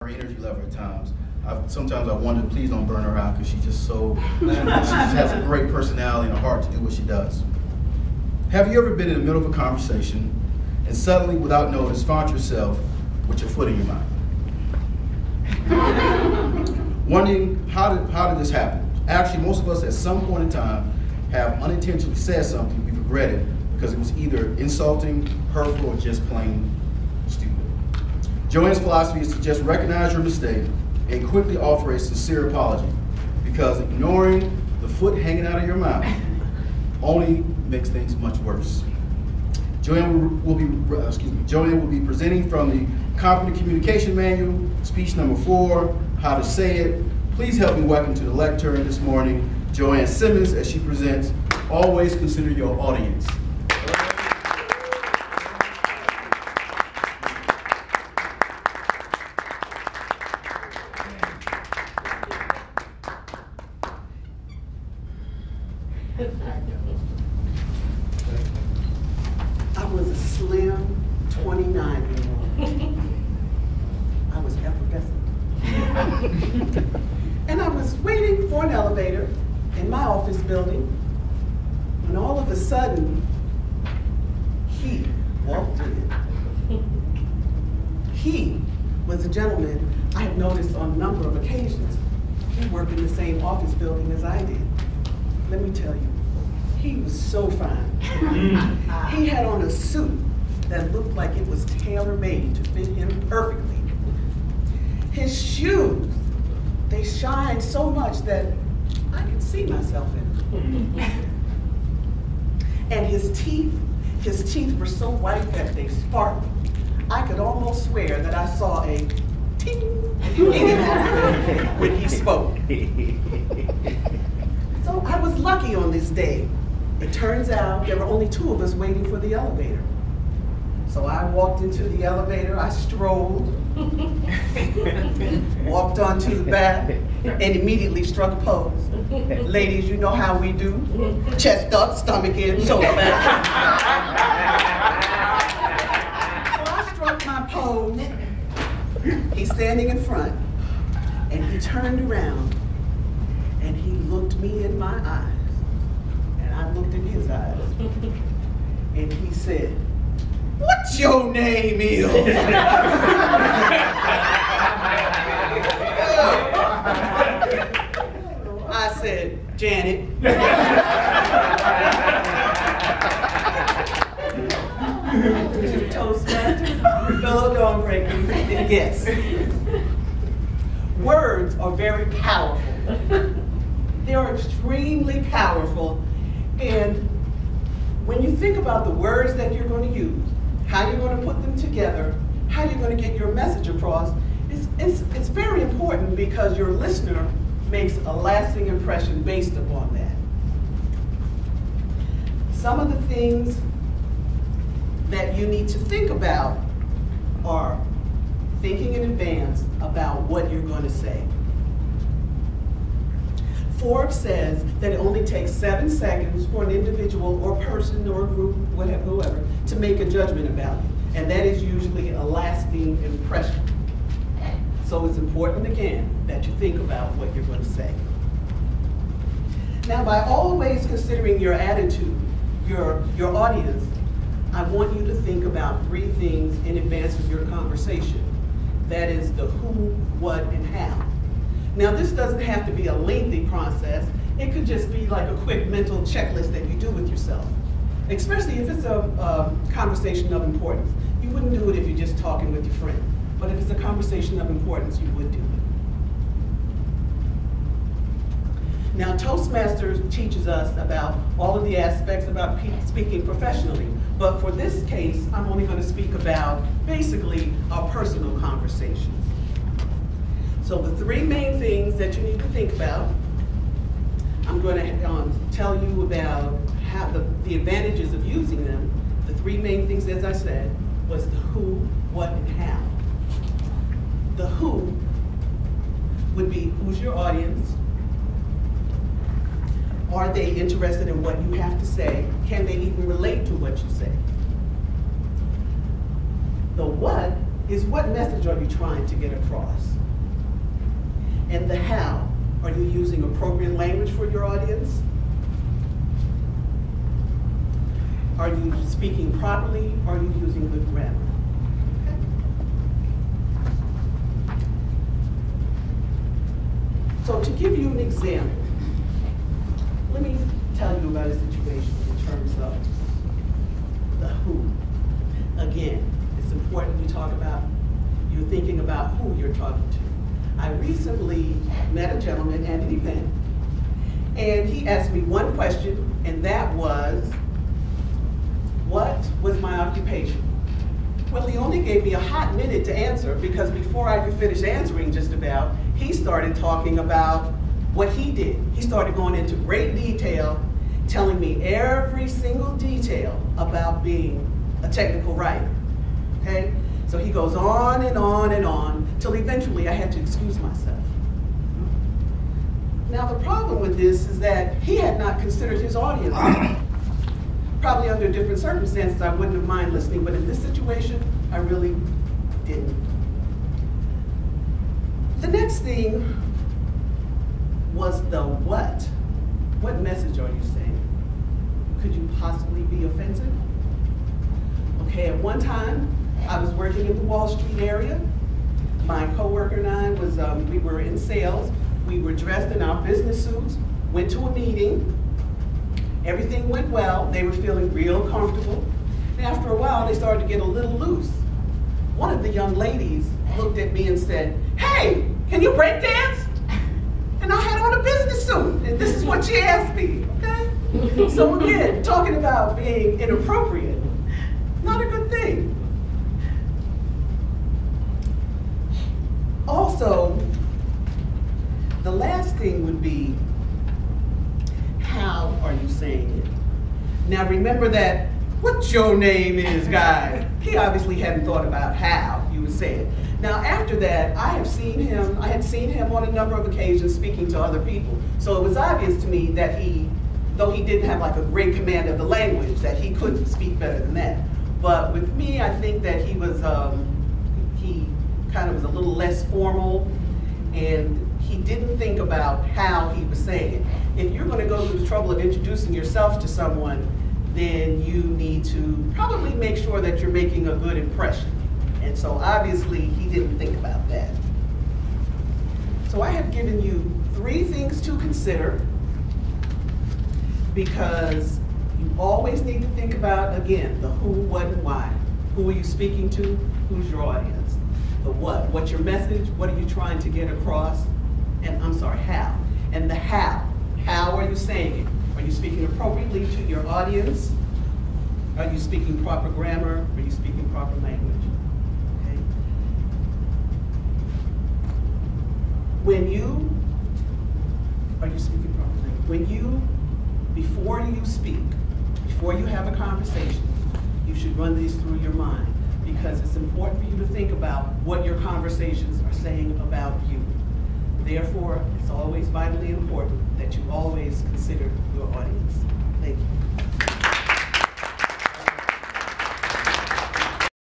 her energy level at times. Sometimes I wonder, please don't burn her out, because she's just so, she just has a great personality and a heart to do what she does. Have you ever been in the middle of a conversation and suddenly, without notice, found yourself with your foot in your mouth? Wondering, how did this happen? Actually, most of us at some point in time have unintentionally said something we've regretted because it was either insulting, hurtful, or just plain stupid. Joanne's philosophy is to just recognize your mistake and quickly offer a sincere apology, because ignoring the foot hanging out of your mouth only makes things much worse. Joanne will be presenting from the Competent Communication Manual, speech number 4, How to Say It. Please help me welcome to the lectern this morning, Joanne Simmons, as she presents Always Consider Your Audience. I was a slim 29-year-old. I was effervescent. And I was waiting for an elevator in my office building when all of a sudden he walked in. He was a gentleman I had noticed on a number of occasions. He worked in the same office building as I did. Let me tell you, he was so fine. He had on a suit that looked like it was tailor-made to fit him perfectly. His shoes, they shined so much that I could see myself in them. And his teeth were so white that they sparkled. I could almost swear that I saw a ting when he spoke. So I was lucky on this day. It turns out there were only 2 of us waiting for the elevator. So I walked into the elevator, I strolled, walked onto the back, and immediately struck a pose. Ladies, you know how we do. Chest up, stomach in, shoulder back. So I struck my pose. He's standing in front, and he turned around, and he looked me in my eyes. I looked in his eyes, and he said, "What's your name is?" I said, "Janet." Toastmaster, fellow dawnbreakers, and guests. Words are very powerful. They are extremely powerful. And when you think about the words that you're going to use, how you're going to put them together, how you're going to get your message across, it's very important, because your listener makes a lasting impression based upon that. Some of the things that you need to think about are thinking in advance about what you're going to say. Forbes says that it only takes 7 seconds for an individual or person or group, whoever, to make a judgment about you. And that is usually a lasting impression. So it's important, again, that you think about what you're going to say. Now, by always considering your attitude, your audience, I want you to think about 3 things in advance of your conversation. That is the who, what, and how. Now, this doesn't have to be a lengthy process. It could just be like a quick mental checklist that you do with yourself, especially if it's a conversation of importance. You wouldn't do it if you're just talking with your friend, but if it's a conversation of importance, you would do it. Now, Toastmasters teaches us about all of the aspects about speaking professionally, but for this case, I'm only going to speak about basically our personal conversations. So the 3 main things that you need to think about, I'm going to tell you about how the advantages of using them. The 3 main things, as I said, was the who, what, and how. The who would be, who's your audience? Are they interested in what you have to say? Can they even relate to what you say? The what is what message are you trying to get across? And the how, are you using appropriate language for your audience? Are you speaking properly? Are you using good grammar? Okay. So to give you an example, let me tell you about a situation in terms of the who. Again, it's important you talk about, you're thinking about who you're talking to. I recently met a gentleman at an event, and he asked me one question, and that was, what was my occupation? Well, he only gave me a hot minute to answer, because before I could finish answering just about, he started talking about what he did. He started going into great detail, telling me every single detail about being a technical writer, okay? So he goes on and on and on, till eventually I had to excuse myself. Now the problem with this is that he had not considered his audience. Probably under different circumstances I wouldn't have minded listening, but in this situation, I really didn't. The next thing was the what. What message are you saying? Could you possibly be offensive? Okay, at one time, I was working in the Wall Street area. My coworker and I we were in sales. We were dressed in our business suits, went to a meeting. Everything went well. They were feeling real comfortable. And after a while, they started to get a little loose. One of the young ladies looked at me and said, "Hey, can you break dance?" And I had on a business suit, and this is what she asked me, okay? So again, talking about being inappropriate, not a good thing. Also, the last thing would be, how are you saying it? Now remember that, what your name is, guy. He obviously hadn't thought about how you would say it. Now after that, I had seen him on a number of occasions speaking to other people. So it was obvious to me that though he didn't have like a great command of the language, that he couldn't speak better than that. But with me, I think that he kind of was a little less formal, and he didn't think about how he was saying it. If you're going to go through the trouble of introducing yourself to someone, then you need to probably make sure that you're making a good impression. And so obviously he didn't think about that. So I have given you 3 things to consider, because you always need to think about, again, the who, what, and why. Who are you speaking to? Who's your audience? The what. What's your message? What are you trying to get across? And I'm sorry, how. And the how. How are you saying it? Are you speaking appropriately to your audience? Are you speaking proper grammar? Are you speaking proper language? Okay. Are you speaking proper language? Before you speak, before you have a conversation, you should run these through your mind, because it's important for you to think about what your conversations are saying about you. Therefore, it's always vitally important that you always consider your audience. Thank you.